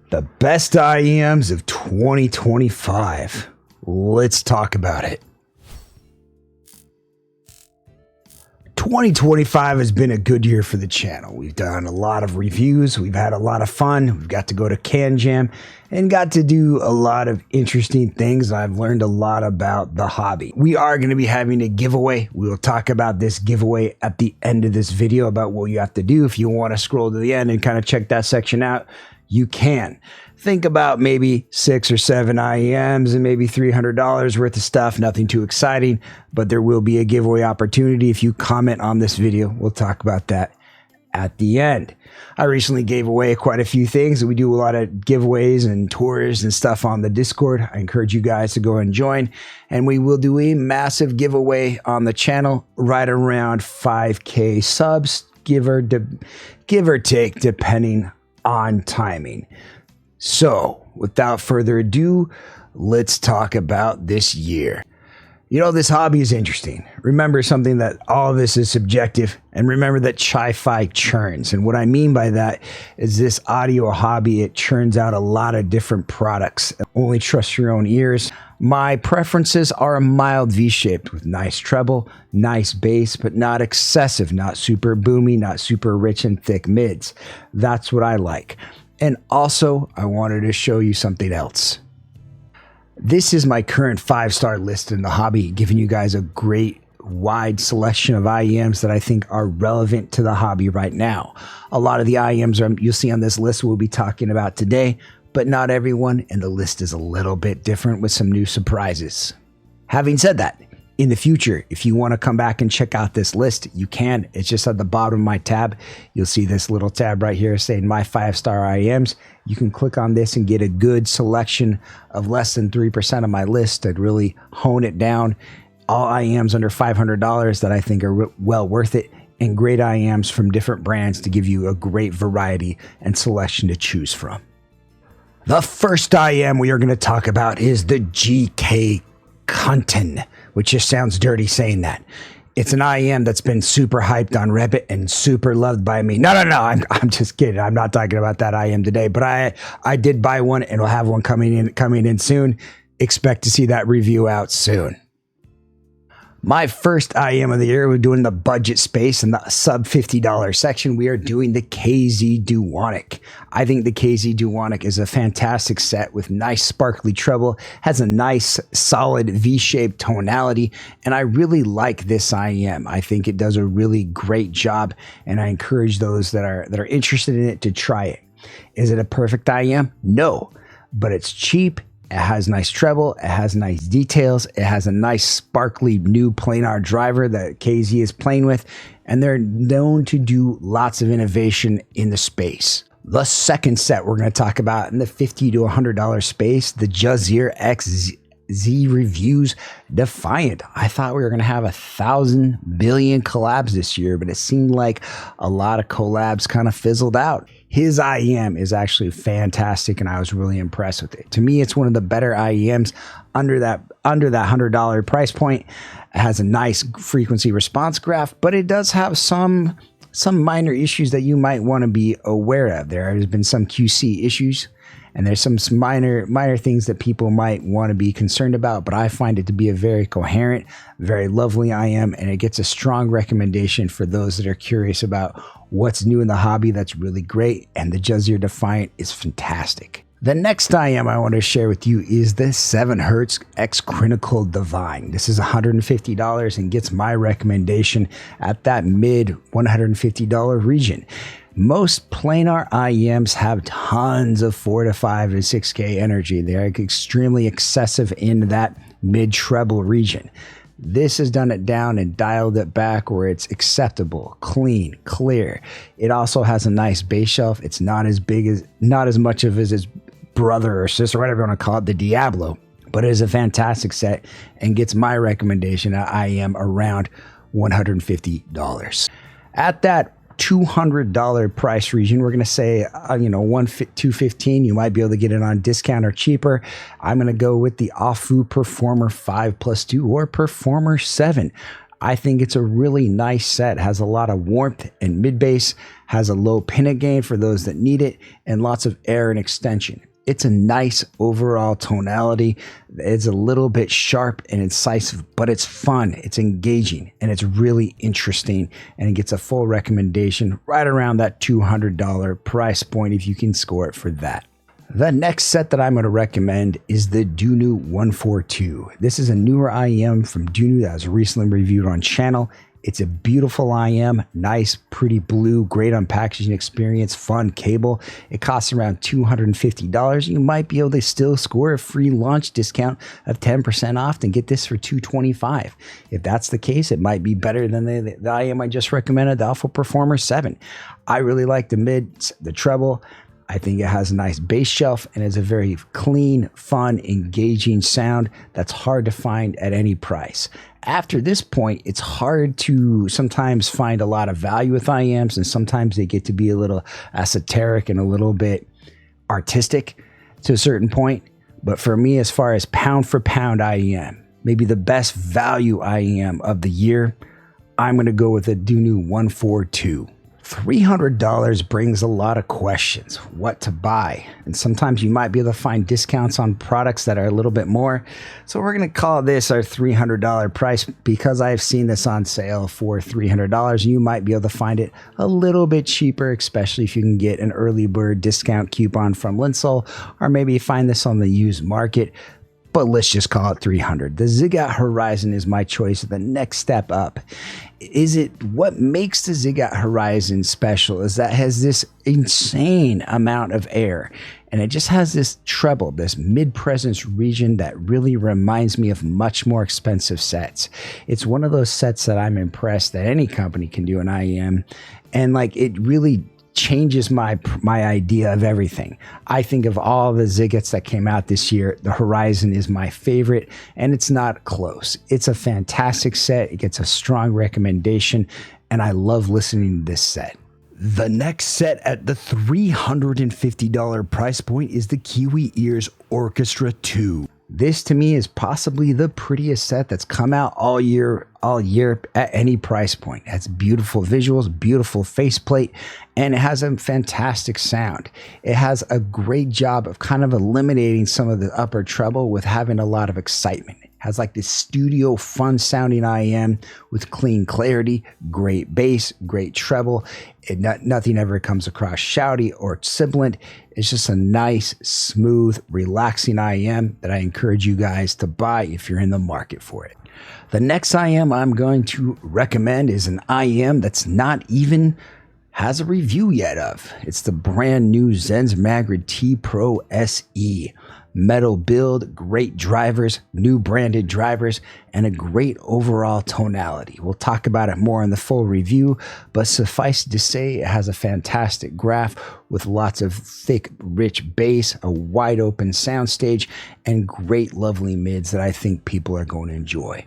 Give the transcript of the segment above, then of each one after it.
The best IEMs of 2025. Let's talk about it. 2025 has been a good year for the channel. We've done a lot of reviews. We've had a lot of fun. We've got to go to Can Jam and got to do a lot of interesting things. I've learned a lot about the hobby. We are going to be having a giveaway. We will talk about this giveaway at the end of this video about what you have to do. If you want to scroll to the end and kind of check that section out, you can. Think about maybe 6 or 7 IEMs and maybe $300 worth of stuff. Nothing too exciting, but there will be a giveaway opportunity if you comment on this video. We'll talk about that at the end. I recently gave away quite a few things. We do a lot of giveaways and tours and stuff on the Discord. I encourage you guys to go and join, and we will do a massive giveaway on the channel right around 5K subs, give or take, depending on timing. So, without further ado, let's talk about this year. You know, this hobby is interesting. Remember something that all of this is subjective, and remember that chi-fi churns. And what I mean by that is this audio hobby, it churns out a lot of different products. Only trust your own ears. My preferences are a mild V-shaped with nice treble, nice bass, but not excessive, not super boomy, not super rich and thick mids. That's what I like. And also, I wanted to show you something else. This is my current 5-star list in the hobby, giving you guys a great wide selection of IEMs that I think are relevant to the hobby right now. A lot of the IEMs you'll see on this list we'll be talking about today, but not everyone, and the list is a little bit different with some new surprises. Having said that, in the future, if you want to come back and check out this list, you can. It's just at the bottom of my tab. You'll see this little tab right here saying my 5-star IEMs. You can click on this and get a good selection of less than 3% of my list to really hone it down. All IEMs under $500 that I think are well worth it, and great IEMs from different brands to give you a great variety and selection to choose from. The first IEM we are going to talk about is the GK Cunton, which just sounds dirty saying that. It's an IEM that's been super hyped on Reddit and super loved by me. No, I'm just kidding. I'm not talking about that IEM today, but I did buy one and we'll have one coming in soon. Expect to see that review out soon. My first IEM of the year, we're doing the budget space in the sub $50 section. We are doing the KZ Duwonic. I think the KZ Duwonic is a fantastic set with nice sparkly treble, has a nice solid V-shaped tonality, and I really like this IEM. I think it does a really great job, and I encourage those that are interested in it to try it. Is it a perfect IEM? No, but it's cheap. It has nice treble, it has nice details, it has a nice sparkly new planar driver that KZ is playing with, and they're known to do lots of innovation in the space. The second set we're going to talk about in the $50 to $100 space, the Jazir X Z Reviews Defiant. I thought we were going to have 1,000 billion collabs this year, but it seemed like a lot of collabs kind of fizzled out. His IEM is actually fantastic, and I was really impressed with it. To me, it's one of the better IEMs under that $100 price point. It has a nice frequency response graph, but it does have some minor issues that you might want to be aware of. There has been some QC issues, and there's some minor things that people might want to be concerned about, but I find it to be a very coherent, very lovely IEM, and it gets a strong recommendation for those that are curious about what's new in the hobby. That's really great, and the Jazir Defiant is fantastic. The next IEM I want to share with you is the 7Hz X Critical Divine. This is $150 and gets my recommendation at that mid $150 region. Most planar IEMs have tons of 4 to 5 to 6K energy. They're extremely excessive in that mid treble region. This has done it down and dialed it back where it's acceptable, clean, clear. It also has a nice bass shelf. It's not as much of as its brother or sister, whatever you want to call it, the Diablo, but it is a fantastic set and gets my recommendation at IEM around $150. At that $200 price region, we're going to say, $215. You might be able to get it on discount or cheaper. I'm going to go with the Afu Performer 5+2 or Performer 7. I think it's a really nice set. It has a lot of warmth and mid bass, has a low pin gain for those that need it, and lots of air and extension. It's a nice overall tonality. It's a little bit sharp and incisive, but it's fun, it's engaging, and it's really interesting, and it gets a full recommendation right around that $200 price point if you can score it for that. The next set that I'm going to recommend is the Dunu 142. This is a newer IEM from Dunu that was recently reviewed on channel. It's a beautiful IEM, nice, pretty blue, great on packaging experience, fun cable. It costs around $250. You might be able to still score a free launch discount of 10% off and get this for $225. If that's the case, it might be better than the IEM I just recommended, the Alpha Performer 7. I really like the mids, the treble. I think it has a nice bass shelf and it's a very clean, fun, engaging sound that's hard to find at any price. After this point, it's hard to sometimes find a lot of value with IEMs, and sometimes they get to be a little esoteric and a little bit artistic to a certain point. But for me, as far as pound for pound IEM, maybe the best value IEM of the year, I'm going to go with the Dunu 142. $300 brings a lot of questions, what to buy, and sometimes you might be able to find discounts on products that are a little bit more. So we're going to call this our $300 price because I've seen this on sale for $300. You might be able to find it a little bit cheaper, especially if you can get an early bird discount coupon from Linsol, or maybe find this on the used market. But let's just call it $300. The Zigot Horizon is my choice. The next step up. What makes the Zigot Horizon special is that it has this insane amount of air, and it just has this treble, this mid-presence region that really reminds me of much more expensive sets. It's one of those sets that I'm impressed that any company can do an IEM, and like it really changes my idea of everything. I think of all the Zigots that came out this year, the Horizon is my favorite, and it's not close. It's a fantastic set. It gets a strong recommendation, and I love listening to this set. The next set at the $350 price point is the Kiwi Ears Orchestra 2. This to me is possibly the prettiest set that's come out all year at any price point. It has beautiful visuals, beautiful faceplate, and it has a fantastic sound. It has a great job of kind of eliminating some of the upper treble with having a lot of excitement. It has like this studio fun sounding IEM with clean clarity, great bass, great treble. Nothing ever comes across shouty or sibilant. It's just a nice, smooth, relaxing IEM that I encourage you guys to buy if you're in the market for it. The next IEM I'm going to recommend is an IEM that's not even has a review yet of. It's the brand new Zensmagrid T Pro SE. Metal build, great drivers, new branded drivers, and a great overall tonality. We'll talk about it more in the full review, but suffice to say it has a fantastic graph with lots of thick, rich bass, a wide open soundstage, and great lovely mids that I think people are going to enjoy.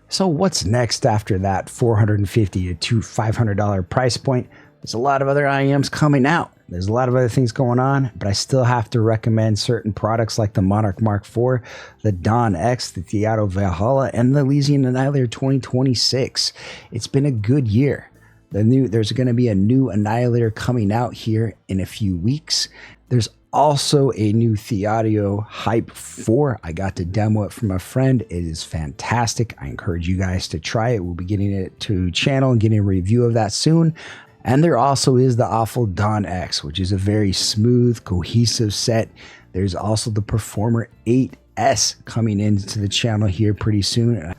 So what's next after that $450 to $500 price point? There's a lot of other IEMs coming out. There's a lot of other things going on, but I still have to recommend certain products like the Monarch Mark IV, the Dawn X, the Theato Valhalla, and the Elysian Annihilator 2026. It's been a good year. There's going to be a new Annihilator coming out here in a few weeks. There's also a new Theato Hype 4. I got to demo it from a friend. It is fantastic. I encourage you guys to try it. We'll be getting it to channel and getting a review of that soon. And there also is the awful Dawn X, which is a very smooth, cohesive set. There's also the Performer 8S coming into the channel here pretty soon.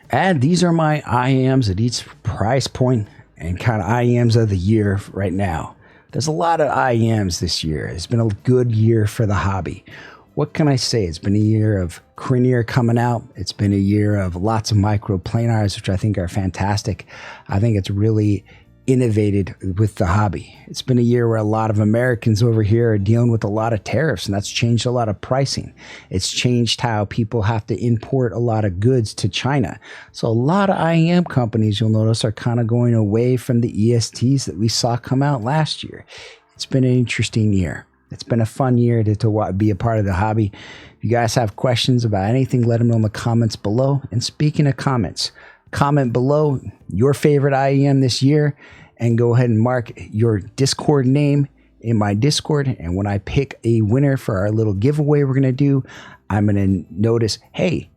And these are my IEMs at each price point and kind of IEMs of the year right now. There's a lot of IEMs this year. It's been a good year for the hobby. What can I say? It's been a year of Cranier coming out. It's been a year of lots of microplanars, which I think are fantastic. I think it's really innovated with the hobby. It's been a year where a lot of Americans over here are dealing with a lot of tariffs, and that's changed a lot of pricing. It's changed how people have to import a lot of goods to China. So a lot of IEM companies, you'll notice, are kind of going away from the ESTs that we saw come out last year. It's been an interesting year. It's been a fun year to be a part of the hobby. If you guys have questions about anything, let them know in the comments below. And speaking of comments, comment below your favorite IEM this year and go ahead and mark your Discord name in my Discord. And when I pick a winner for our little giveaway we're going to do, I'm going to notice, hey,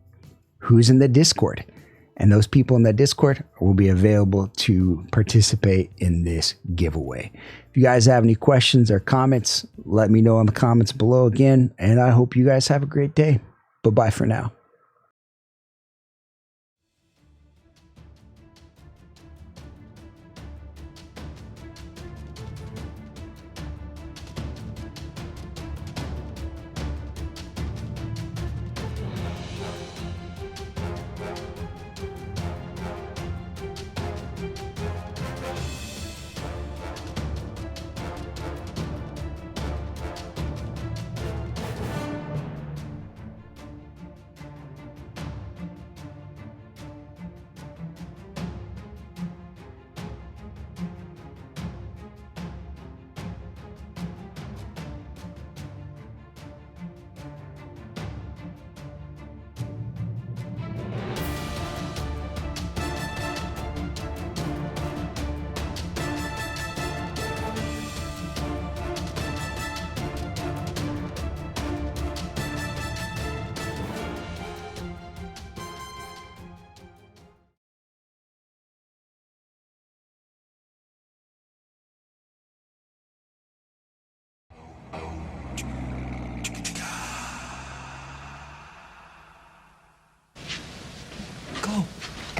who's in the Discord? And those people in the Discord will be available to participate in this giveaway. If you guys have any questions or comments, let me know in the comments below again. And I hope you guys have a great day. Bye-bye for now.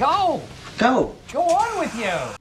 Go! Go. Go on with you!